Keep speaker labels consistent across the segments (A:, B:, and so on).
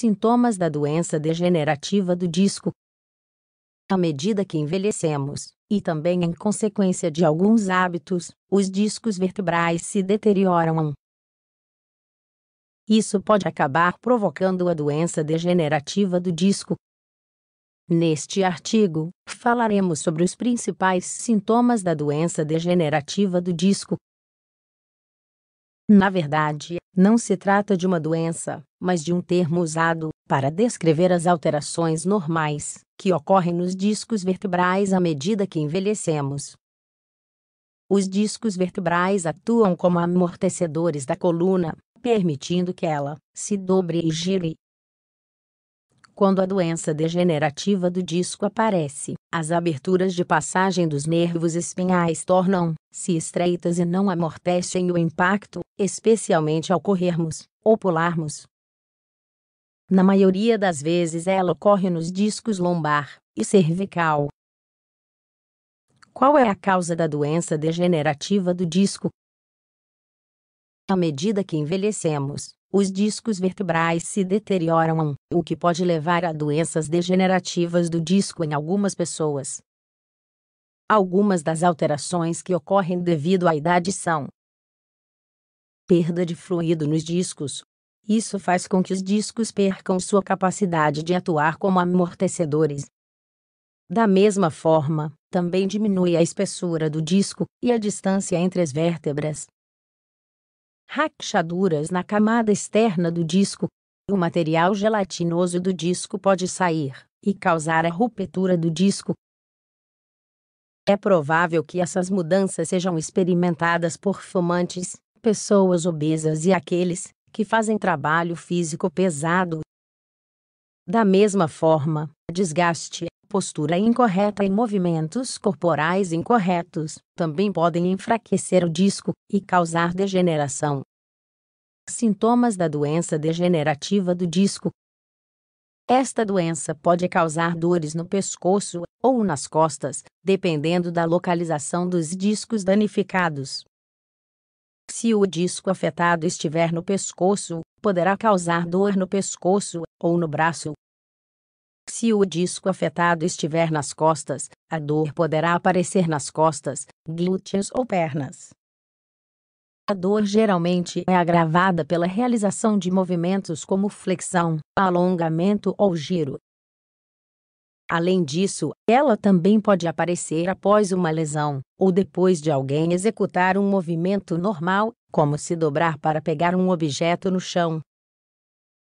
A: Sintomas da doença degenerativa do disco. À medida que envelhecemos, e também em consequência de alguns hábitos, os discos vertebrais se deterioram. Isso pode acabar provocando a doença degenerativa do disco. Neste artigo, falaremos sobre os principais sintomas da doença degenerativa do disco. Na verdade, não se trata de uma doença, mas de um termo usado para descrever as alterações normais que ocorrem nos discos vertebrais à medida que envelhecemos. Os discos vertebrais atuam como amortecedores da coluna, permitindo que ela se dobre e gire. Quando a doença degenerativa do disco aparece, as aberturas de passagem dos nervos espinhais tornam-se estreitas e não amortecem o impacto, especialmente ao corrermos ou pularmos. Na maioria das vezes ela ocorre nos discos lombar e cervical. Qual é a causa da doença degenerativa do disco? À medida que envelhecemos, os discos vertebrais se deterioram, o que pode levar a doenças degenerativas do disco em algumas pessoas. Algumas das alterações que ocorrem devido à idade são: perda de fluido nos discos. Isso faz com que os discos percam sua capacidade de atuar como amortecedores. Da mesma forma, também diminui a espessura do disco e a distância entre as vértebras. Rachaduras na camada externa do disco. O material gelatinoso do disco pode sair e causar a ruptura do disco. É provável que essas mudanças sejam experimentadas por fumantes, pessoas obesas e aqueles que fazem trabalho físico pesado. Da mesma forma, desgaste, postura incorreta e movimentos corporais incorretos também podem enfraquecer o disco e causar degeneração. Sintomas da doença degenerativa do disco. Esta doença pode causar dores no pescoço ou nas costas, dependendo da localização dos discos danificados. Se o disco afetado estiver no pescoço, poderá causar dor no pescoço ou no braço. Se o disco afetado estiver nas costas, a dor poderá aparecer nas costas, glúteos ou pernas. A dor geralmente é agravada pela realização de movimentos como flexão, alongamento ou giro. Além disso, ela também pode aparecer após uma lesão, ou depois de alguém executar um movimento normal, como se dobrar para pegar um objeto no chão.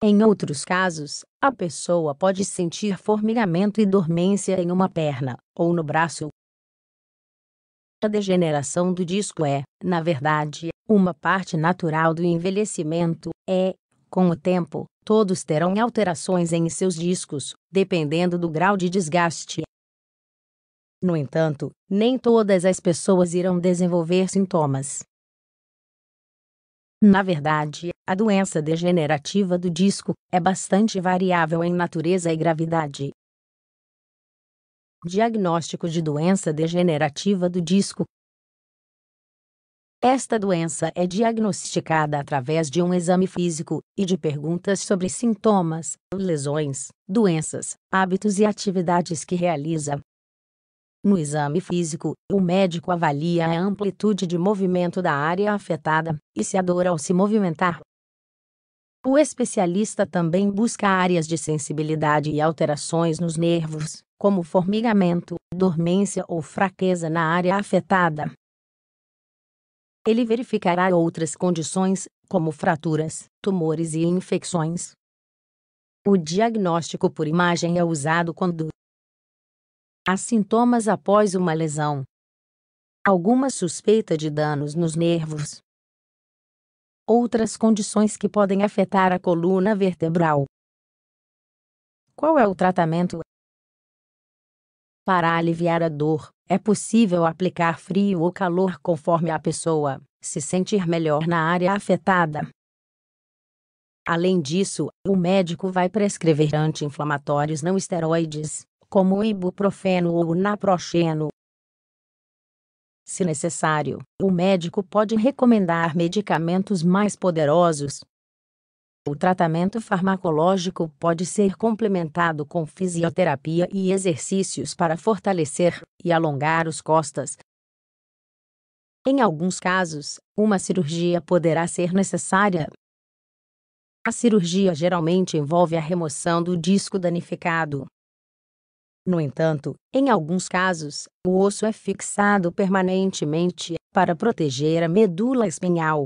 A: Em outros casos, a pessoa pode sentir formigamento e dormência em uma perna, ou no braço. A degeneração do disco é, na verdade, uma parte natural do envelhecimento. Com o tempo, todos terão alterações em seus discos, dependendo do grau de desgaste. No entanto, nem todas as pessoas irão desenvolver sintomas. Na verdade, a doença degenerativa do disco é bastante variável em natureza e gravidade. Diagnóstico de doença degenerativa do disco. Esta doença é diagnosticada através de um exame físico e de perguntas sobre sintomas, lesões, doenças, hábitos e atividades que realiza. No exame físico, o médico avalia a amplitude de movimento da área afetada e se a dor ao se movimentar. O especialista também busca áreas de sensibilidade e alterações nos nervos, como formigamento, dormência ou fraqueza na área afetada. Ele verificará outras condições, como fraturas, tumores e infecções. O diagnóstico por imagem é usado quando há sintomas após uma lesão, alguma suspeita de danos nos nervos, outras condições que podem afetar a coluna vertebral. Qual é o tratamento? Para aliviar a dor, é possível aplicar frio ou calor conforme a pessoa se sentir melhor na área afetada. Além disso, o médico vai prescrever anti-inflamatórios não esteroides, como o ibuprofeno ou o naproxeno. Se necessário, o médico pode recomendar medicamentos mais poderosos. O tratamento farmacológico pode ser complementado com fisioterapia e exercícios para fortalecer e alongar os costas. Em alguns casos, uma cirurgia poderá ser necessária. A cirurgia geralmente envolve a remoção do disco danificado. No entanto, em alguns casos, o osso é fixado permanentemente para proteger a medula espinhal.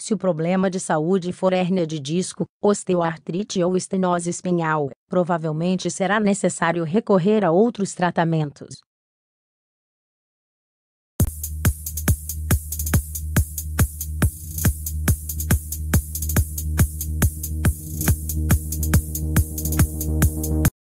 A: Se o problema de saúde for hérnia de disco, osteoartrite ou estenose espinhal, provavelmente será necessário recorrer a outros tratamentos.